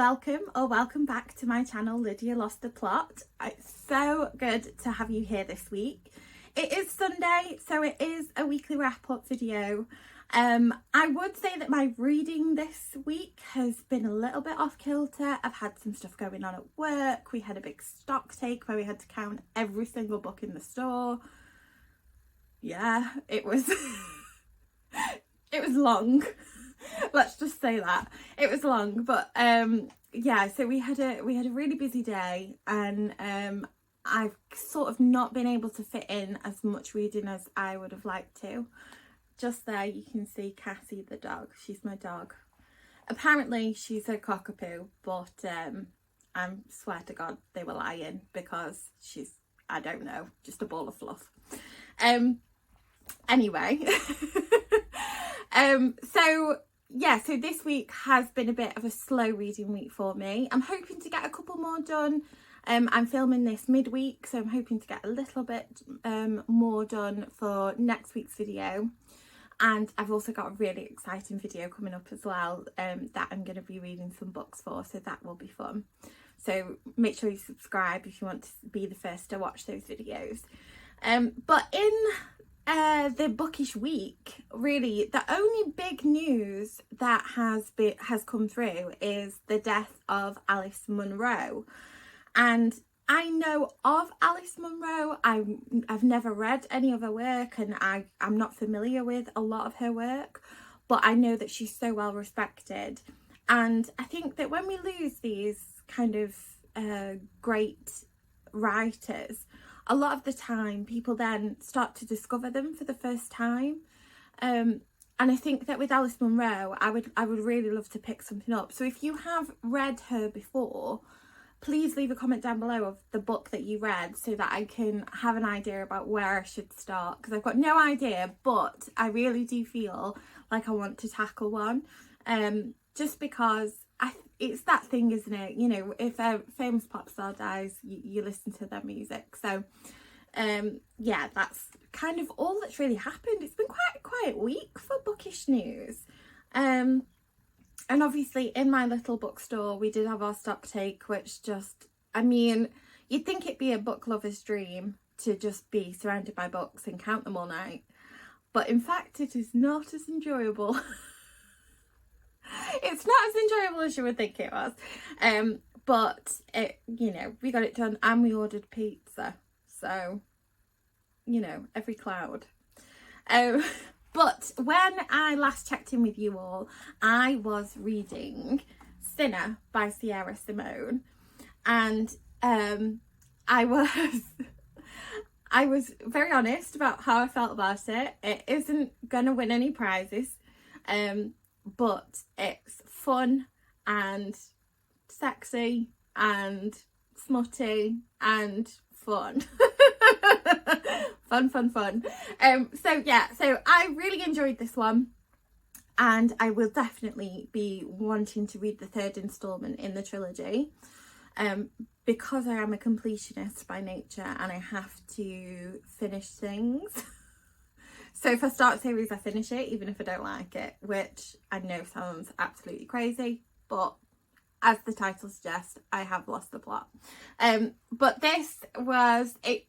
welcome back to my channel, Lydia Lost the Plot. It's so good to have you here this week. It is Sunday, so it is a weekly wrap-up video. I would say that my reading this week has been a little bit off kilter. I've had some stuff going on at work. We had a big stock take where we had to count every single book in the store. Yeah, it was it was long. Let's just say that it was long, but yeah, so we had a really busy day, and I've sort of not been able to fit in as much reading as I would have liked to. Just there you can see Cassie the dog. She's my dog. Apparently she's a cockapoo, but I swear to God they were lying, because she's, I don't know, just a ball of fluff. Anyway. So this week has been a bit of a slow reading week for me. I'm hoping to get a couple more done. I'm filming this midweek, so I'm hoping to get a little bit more done for next week's video. And I've also got a really exciting video coming up as well, that I'm going to be reading some books for, so that will be fun. So make sure you subscribe if you want to be the first to watch those videos. But in the bookish week, really the only big news that has come through is the death of Alice Munro. And I know of Alice Munro. I've never read any of her work, and I'm not familiar with a lot of her work, but I know that she's so well respected. And I think that when we lose these kind of great writers, a lot of the time people then start to discover them for the first time. And I think that with Alice Munro, I would really love to pick something up. So if you have read her before, please leave a comment down below of the book that you read, so that I can have an idea about where I should start, because I've got no idea, but I really do feel like I want to tackle one, just because it's that thing, isn't it? You know, if a famous pop star dies, you listen to their music. So yeah, that's kind of all that's really happened. It's been quite a quiet week for bookish news. And obviously in my little bookstore we did have our stock take, which just, I mean, you'd think it'd be a book lover's dream to just be surrounded by books and count them all night, but in fact it is not as enjoyable. It's not as enjoyable as you would think it was, but it, you know, we got it done, and we ordered pizza, so, you know, every cloud. But when I last checked in with you all, I was reading Sinner by Simone, and I was very honest about how I felt about it. It isn't gonna win any prizes, but it's fun and sexy and smutty and fun. fun. So yeah, so I really enjoyed this one, and I will definitely be wanting to read the third instalment in the trilogy, because I am a completionist by nature and I have to finish things. So if I start a series, I finish it, even if I don't like it, which I know sounds absolutely crazy, but as the title suggests, I have lost the plot. But this was, it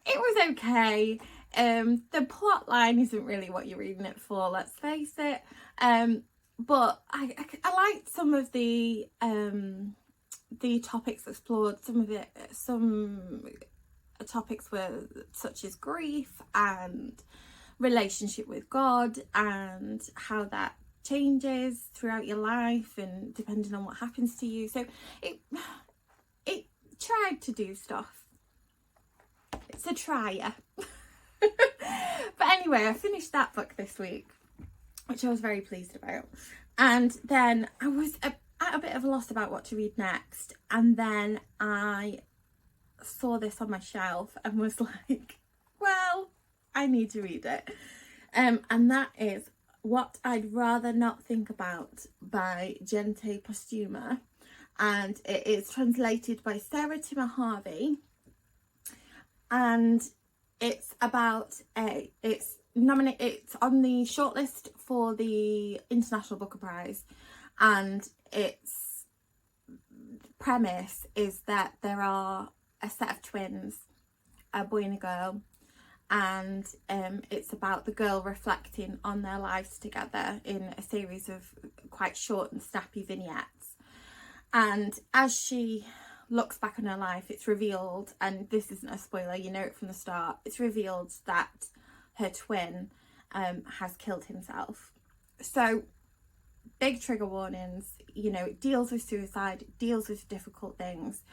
was okay. The plot line isn't really what you're reading it for, let's face it. But I liked some of the topics explored. Some topics were such as grief and relationship with God, and how that changes throughout your life and depending on what happens to you. So it tried to do stuff. It's a trier. But anyway, I finished that book this week, which I was very pleased about. And then I was at a bit of a loss about what to read next, and then I saw this on my shelf and was like, well, I need to read it. And that is What I'd Rather Not Think About by Jente Posthuma, and it is translated by Harvey, and it's about it's on the shortlist for the International Booker Prize, and it's premise is that there are a set of twins, a boy and a girl, and it's about the girl reflecting on their lives together in a series of quite short and snappy vignettes. And as she looks back on her life, it's revealed, and this isn't a spoiler, you know it from the start, it's revealed that her twin has killed himself. So big trigger warnings, you know, it deals with suicide, it deals with difficult things.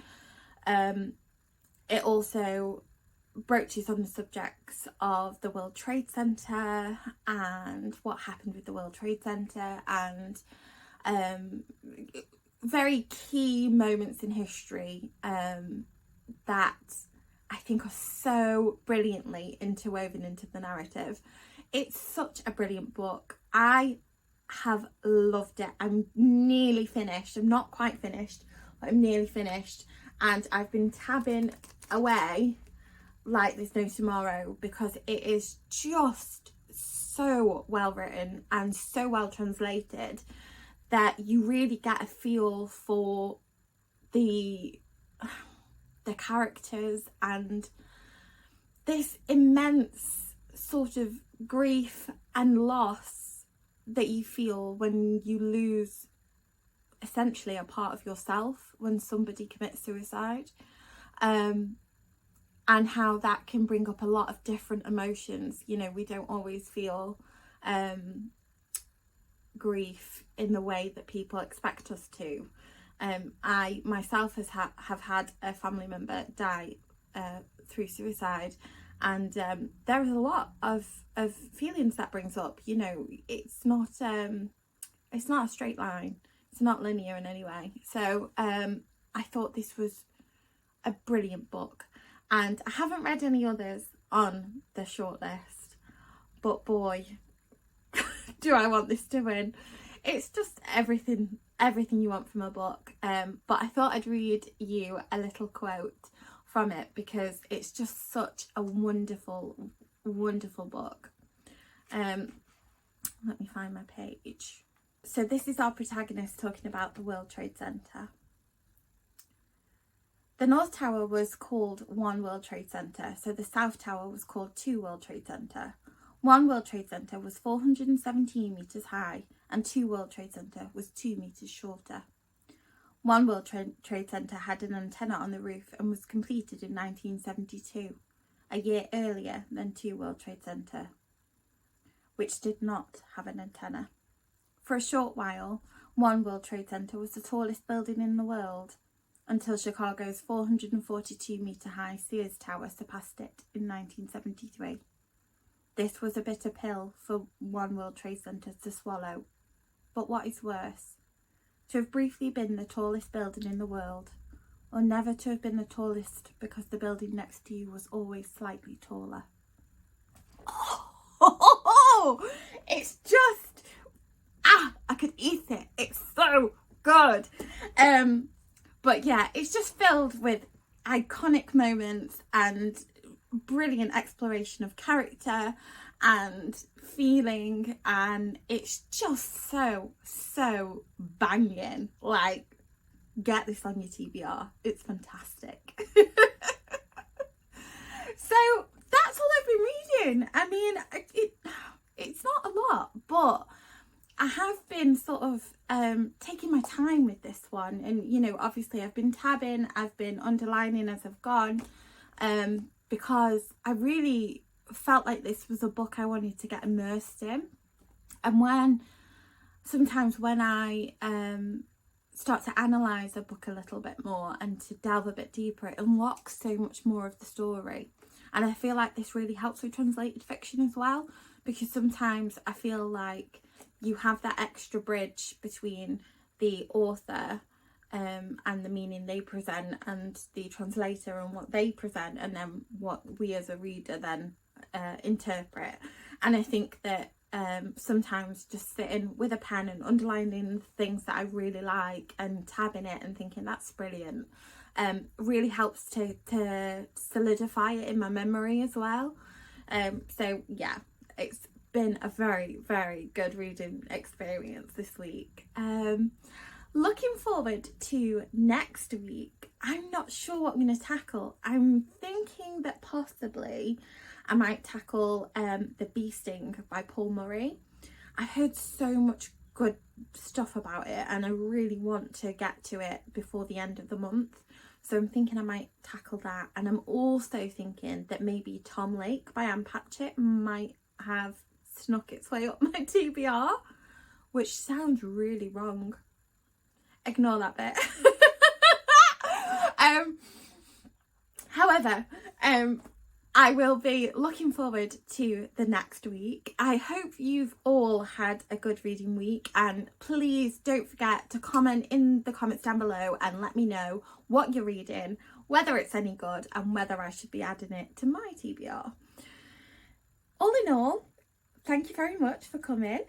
It also broaches on the subjects of the World Trade Center and what happened with the World Trade Center, and very key moments in history that I think are so brilliantly interwoven into the narrative. It's such a brilliant book. I have loved it. I'm nearly finished. I'm not quite finished, but I'm nearly finished, and I've been tabbing away like there's no tomorrow because it is just so well written and so well translated that you really get a feel for the characters and this immense sort of grief and loss that you feel when you lose essentially a part of yourself when somebody commits suicide, and how that can bring up a lot of different emotions. You know, we don't always feel grief in the way that people expect us to. I myself have had a family member die through suicide, and there is a lot of feelings that brings up. You know, it's not a straight line, it's not linear in any way. So I thought this was a brilliant book, and I haven't read any others on the shortlist, but boy do I want this to win. It's just everything you want from a book. But I thought I'd read you a little quote from it because it's just such a wonderful book. Let me find my page. So this is our protagonist talking about the World Trade Center. The North Tower was called One World Trade Center, so the South Tower was called Two World Trade Center. One World Trade Center was 417 metres high and Two World Trade Center was 2 metres shorter. One World Trade Center had an antenna on the roof and was completed in 1972, a year earlier than Two World Trade Center, which did not have an antenna. For a short while, One World Trade Center was the tallest building in the world, until Chicago's 442 metre high Sears Tower surpassed it in 1973. This was a bitter pill for One World Trade Center to swallow. But what is worse, to have briefly been the tallest building in the world, or never to have been the tallest because the building next to you was always slightly taller. Oh, it's just, I could eat it. It's so good. But yeah, it's just filled with iconic moments and brilliant exploration of character and feeling, and it's just so banging. Like, get this on your TBR, it's fantastic. So that's all I've been reading. I mean, it's not a lot, but I have been sort of taking my time with this one, and you know, obviously I've been tabbing, I've been underlining as I've gone, because I really felt like this was a book I wanted to get immersed in. And sometimes when I start to analyse a book a little bit more and to delve a bit deeper, it unlocks so much more of the story. And I feel like this really helps with translated fiction as well, because sometimes I feel like you have that extra bridge between the author and the meaning they present, and the translator and what they present, and then what we as a reader then interpret. And I think that sometimes just sitting with a pen and underlining things that I really like and tabbing it and thinking that's brilliant really helps to solidify it in my memory as well. So yeah, it's been a very, very good reading experience this week. looking forward to next week. I'm not sure what I'm going to tackle. I'm thinking that possibly I might tackle The Bee Sting by Paul Murray. I've heard so much good stuff about it and I really want to get to it before the end of the month. So I'm thinking I might tackle that. And I'm also thinking that maybe Tom Lake by Ann Patchett might have snuck its way up my TBR, which sounds really wrong. Ignore that bit. However, I will be looking forward to the next week. I hope you've all had a good reading week, and please don't forget to comment in the comments down below and let me know what you're reading, whether it's any good and whether I should be adding it to my TBR. All in all, thank you very much for coming.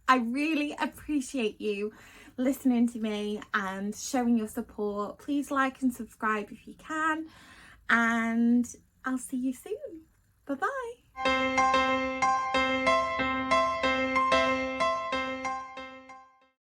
I really appreciate you listening to me and showing your support. Please like and subscribe if you can, and I'll see you soon. Bye bye.